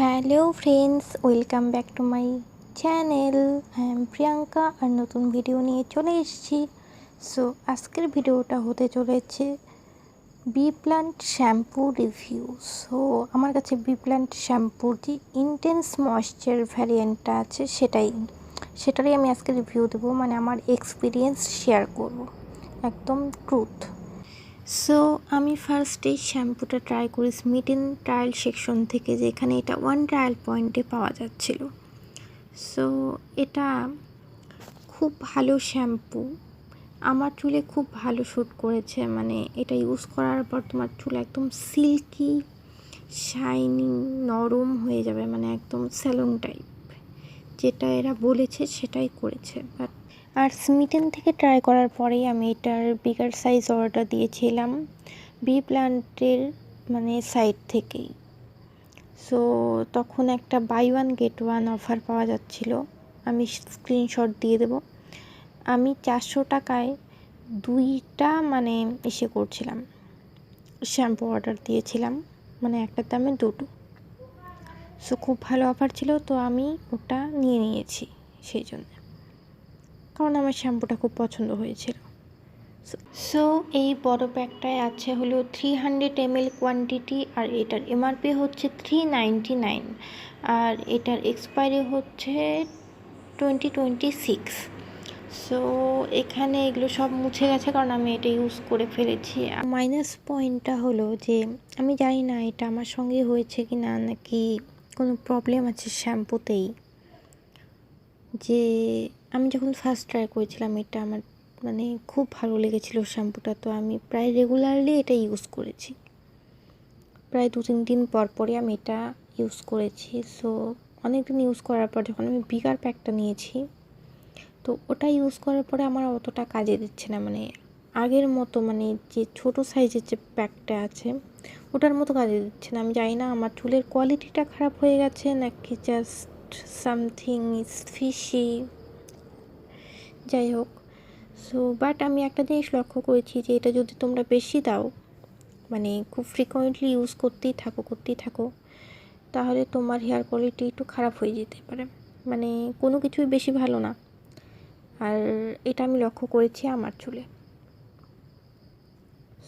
Hello friends, welcome back to my channel. I am Priyanka আর নতুন video নিয়ে চলে এসেছি। সো আজকের ভিডিওটা হতে চলেছে B plant shampoo review. So আমার কাছে বি প্লান্ট শ্যাম্পুর যে ইন্টেন্স ময়েশ্চার ভ্যারিয়েন্টটা আছে সেটারই আমি আজকে রিভিউ দেবো, মানে আমার এক্সপিরিয়েন্স শেয়ার করব, একদম ট্রুথ। সো আমি ফার্স্টে শ্যাম্পুটা ট্রাই করি স্মিটেন ট্রায়াল সেকশন থেকে, যেখানে এটা ওয়ান ট্রায়াল পয়েন্টে পাওয়া যাচ্ছিল। সো এটা খুব ভালো শ্যাম্পু, আমার চুলে খুব ভালো শ্যুট করেছে। মানে এটা ইউজ করার পর তোমার চুল একদম সিল্কি শাইনিং নরম হয়ে যাবে, মানে একদম স্যালন টাইপ। যেটা এরা বলেছে সেটাই করেছে। বাট আর স্মিটেন থেকে ট্রাই করার পরেই আমি এটার বিগার সাইজ অর্ডার দিয়েছিলাম বি প্লান্টের মানে সাইট থেকেই। সো তখন একটা buy one get one offer পাওয়া যাচ্ছিল, আমি স্ক্রিনশট দিয়ে দেব। আমি 400 টাকায় দুইটা মানে করছিলাম, শ্যাম্পু অর্ডার দিয়েছিলাম, মানে একটার দামে দুটো। সো খুব ভালো অফার ছিল, তো আমি ওটা নিয়েছি সেই জন্য, কারণ আমার শ্যাম্পুটা খুব পছন্দ হয়েছিল। সো এই বড় প্যাকটায় আছে হলো 300 ml কোয়ান্টিটি, আর এটার এমআরপি হচ্ছে 399, আর এটার এক্সপায়ারি হচ্ছে 2026। সো এখানে এগুলো সব মুছে গেছে, কারণ আমি এটা ইউজ করে ফেলেছি। মাইনাস পয়েন্টটা হলো যে আমি জানি না এটা আমার সঙ্গে হয়েছে কি না, নাকি কোনো প্রবলেম আছে শ্যাম্পুতেই। যে আমি যখন ফার্স্ট ট্রাই করেছিলাম এটা আমার মানে খুব ভালো লেগেছিলো শ্যাম্পুটা, তো আমি প্রায় রেগুলারলি এটা ইউজ করেছি, প্রায় 2-3 দিন পর পরই আমি এটা ইউজ করেছি। সো অনেক দিন ইউজ করার পর যখন আমি বিগার প্যাকটা নিয়েছি, তো ওটা ইউজ করার পরে আমার অতটা কাজে দিচ্ছে না, মানে আগের মতো, মানে যে ছোটো সাইজের যে প্যাকটা আছে ওটার মতো কাজে দিচ্ছে না। আমি জানি না আমার চুলের কোয়ালিটিটা খারাপ হয়ে গেছে নাকি জাস্ট সামথিং ইজ ফিশি, যাই হোক। সো বাট আমি একটা জিনিস লক্ষ্য করেছি যে এটা যদি তোমরা বেশি দাও, মানে খুব ফ্রিকোয়েন্টলি ইউজ করতেই থাকো, তাহলে তোমার হেয়ার কোয়ালিটি একটু খারাপ হয়ে যেতে পারে, মানে কোনো কিছুই বেশি ভালো না। আর এটা আমি লক্ষ্য করেছি আমার চুলে।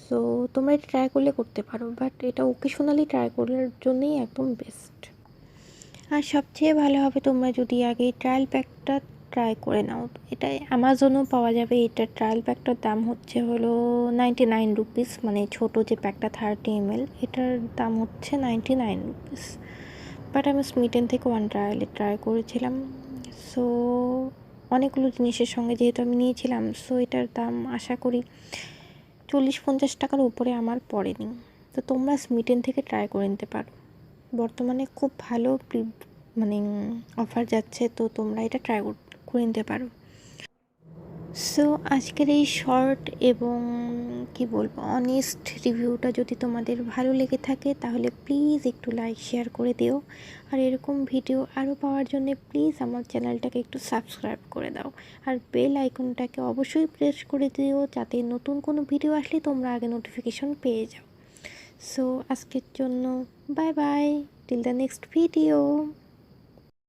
সো তোমরা এটা ট্রাই করলে করতে পারো, বাট এটা ওকেশনালি ট্রাই করার জন্যই একদম বেস্ট। আর সবচেয়ে ভালো হবে তোমরা যদি আগে ট্রায়াল প্যাকটা ট্রাই করে নাও। এটা অ্যামাজনেও পাওয়া যাবে। এটার ট্রায়াল প্যাকটার দাম হচ্ছে হলো 99 রুপিস, মানে ছোটো যে প্যাকটা 30 ml, এটার দাম হচ্ছে 99 রুপিস। বাট আমি স্মিটেন থেকে ওয়ান ট্রায়ালে ট্রাই করেছিলাম। সো অনেকগুলো জিনিসের সঙ্গে যেহেতু আমি নিয়েছিলাম, সো এটার দাম আশা করি 40-50 টাকার উপরে আমার পড়েনি। তো তোমরা স্মিটেন থেকে ট্রাই করে নিতে পারো, বর্তমানে খুব ভালো মানে অফার যাচ্ছে, তো তোমরা এটা ট্রাই করে নিতে পারো। সো আজকের এই শর্ট এবং কি বলবো অনেস্ট রিভিউটা যদি তোমাদের ভালো লেগে থাকে, তাহলে প্লিজ একটু লাইক শেয়ার করে দিও। আর এরকম ভিডিও আরও পাওয়ার জন্য প্লিজ আমার চ্যানেলটাকে একটু সাবস্ক্রাইব করে দাও, আর বেল আইকনটাকে অবশ্যই প্রেস করে দিও, যাতে নতুন কোনো ভিডিও আসলে তোমরা আগে নোটিফিকেশন পেয়ে যাও। সো আজকের জন্য bye bye, till the next video.